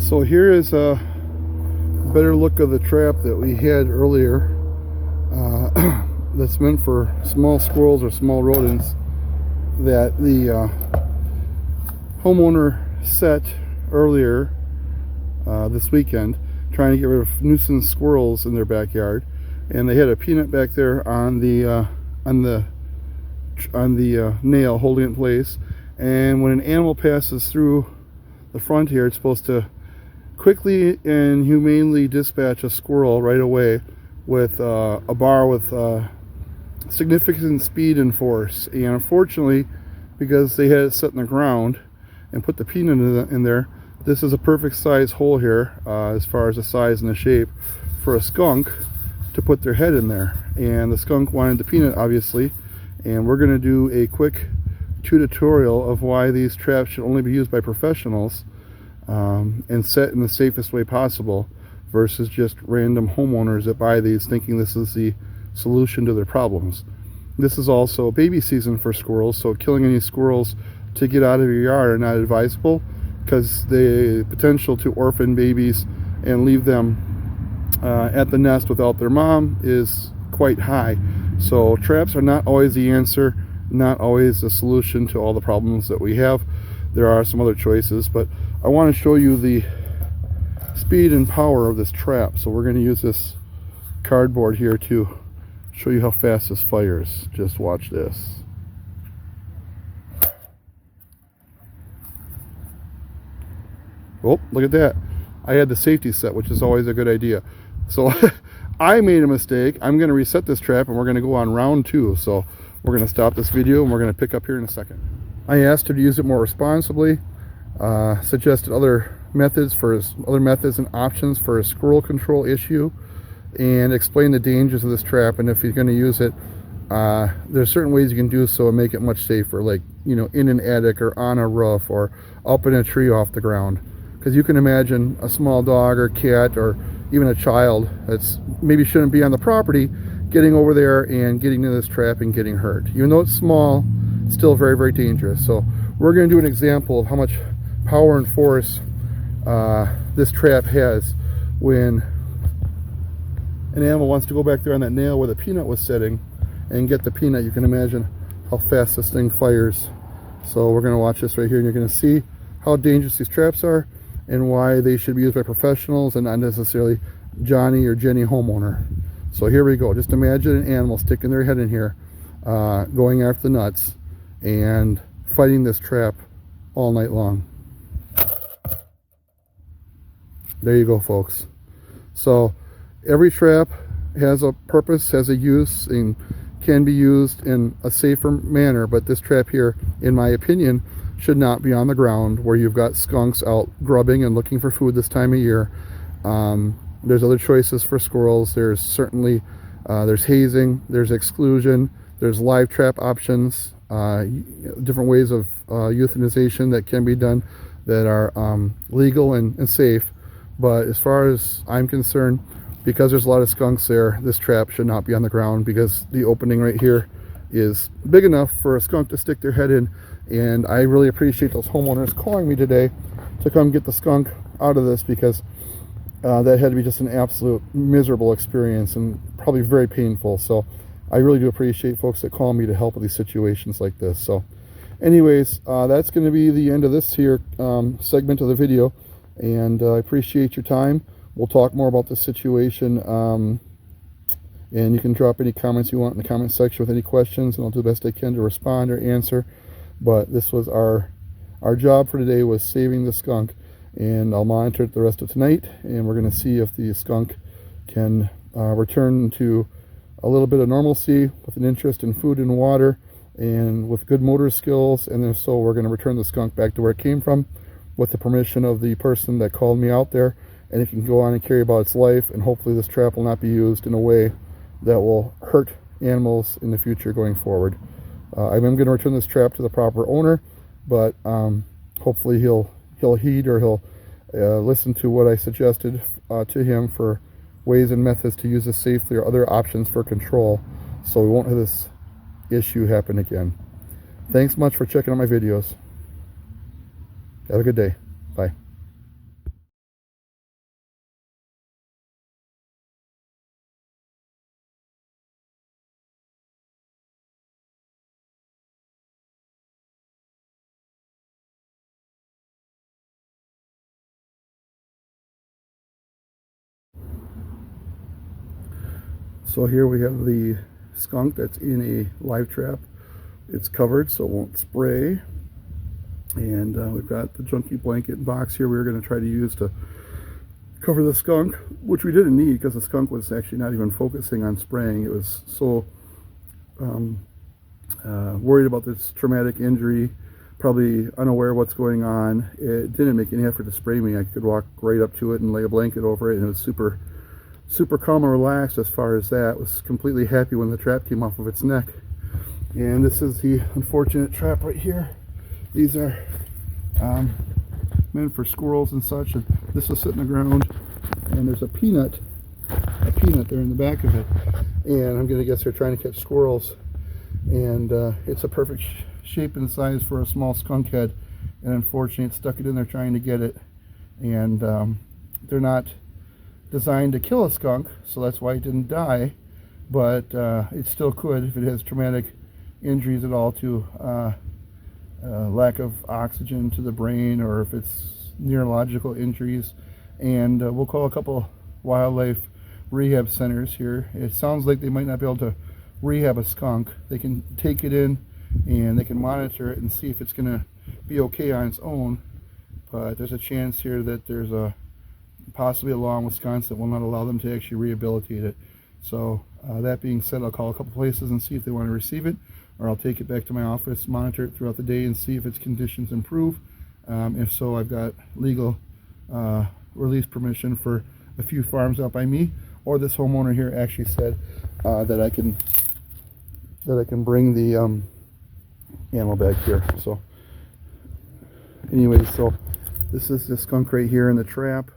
So here is a better look of the trap that we had earlier. That's meant for small squirrels or small rodents that the homeowner set earlier this weekend, trying to get rid of nuisance squirrels in their backyard. And they had a peanut back there on the nail holding it in place. And when an animal passes through the front here, it's supposed to quickly and humanely dispatch a squirrel right away with a bar with significant speed and force. And unfortunately, because they had it set in the ground and put the peanut in there, this is a perfect size hole here, as far as the size and the shape, for a skunk to put their head in there. And the skunk wanted the peanut, obviously, and we're going to do a quick tutorial of why these traps should only be used by professionals and set in the safest way possible, versus just random homeowners that buy these thinking this is the solution to their problems. This is also baby season for squirrels, so killing any squirrels to get out of your yard are not advisable, because the potential to orphan babies and leave them at the nest without their mom is quite high. So traps are not always the answer, not always the solution to all the problems that we have. There are some other choices, but I want to show you the speed and power of this trap. So we're going to use this cardboard here to show you how fast this fires. Just watch this. Oh, look at that. I had the safety set, which is always a good idea. So I made a mistake. I'm going to reset this trap and we're going to go on round 2. So we're going to stop this video and we're going to pick up here in a second. I asked her to use it more responsibly, suggested other methods and options for a squirrel control issue, and explained the dangers of this trap. And if you're going to use it, there's certain ways you can do so and make it much safer, like, you know, in an attic or on a roof or up in a tree off the ground. Because you can imagine a small dog or cat or even a child that's maybe shouldn't be on the property getting over there and getting into this trap and getting hurt. Even though it's small, it's still very, very dangerous. So we're going to do an example of how much power and force this trap has when an animal wants to go back there on that nail where the peanut was sitting and get the peanut. You can imagine how fast this thing fires. So we're going to watch this right here, and you're going to see how dangerous these traps are and why they should be used by professionals and not necessarily Johnny or Jenny homeowner. So here we go. Just imagine an animal sticking their head in here, going after the nuts and fighting this trap all night long. There you go, folks. So every trap has a purpose, has a use, and can be used in a safer manner, but this trap here, in my opinion, should not be on the ground where you've got skunks out grubbing and looking for food this time of year. There's other choices for squirrels. There's certainly there's hazing, there's exclusion, there's live trap options, different ways of euthanization that can be done that are legal and safe. But as far as I'm concerned, because there's a lot of skunks there, this trap should not be on the ground, because the opening right here is big enough for a skunk to stick their head in. And I really appreciate those homeowners calling me today to come get the skunk out of this, because that had to be just an absolute miserable experience and probably very painful. So I really do appreciate folks that call me to help with these situations like this. So anyways, that's going to be the end of this here segment of the video, and I appreciate your time. We'll talk more about this situation, and you can drop any comments you want in the comment section with any questions, and I'll do the best I can to respond or answer. But this was our job for today, was saving the skunk, and I'll monitor it the rest of tonight, and we're going to see if the skunk can return to a little bit of normalcy with an interest in food and water and with good motor skills. And if so, we're going to return the skunk back to where it came from with the permission of the person that called me out there, and it can go on and carry about its life, and hopefully this trap will not be used in a way that will hurt animals in the future going forward. I'm going to return this trap to the proper owner, but hopefully he'll heed, or he'll listen to what I suggested to him for ways and methods to use this safely, or other options for control, so we won't have this issue happen again. Thanks much for checking out my videos. Have a good day. Bye. So here we have the skunk that's in a live trap. It's covered so it won't spray. And we've got the junky blanket box here we were going to try to use to cover the skunk, which we didn't need because the skunk was actually not even focusing on spraying. It was so worried about this traumatic injury, probably unaware of what's going on. It didn't make any effort to spray me. I could walk right up to it and lay a blanket over it, and it was super calm and relaxed as far as that. It was completely happy when the trap came off of its neck. And this is the unfortunate trap right here. These are meant for squirrels and such. And this was sitting on the ground, and there's a peanut there in the back of it. And I'm gonna guess they're trying to catch squirrels. And it's a perfect shape and size for a small skunk head. And unfortunately, it stuck it in there trying to get it. And they're not designed to kill a skunk, so that's why it didn't die. But it still could if it has traumatic injuries at all to lack of oxygen to the brain, or if it's neurological injuries. And we'll call a couple wildlife rehab centers here. It sounds like they might not be able to rehab a skunk. They can take it in and they can monitor it and see if it's going to be okay on its own. But there's a chance here that there's possibly a law in Wisconsin that will not allow them to actually rehabilitate it. So that being said, I'll call a couple places and see if they want to receive it, or I'll take it back to my office, monitor it throughout the day, and see if its conditions improve. If so, I've got legal release permission for a few farms out by me, or this homeowner here actually said that I can bring the animal back here. So anyways, so this is the skunk right here in the trap.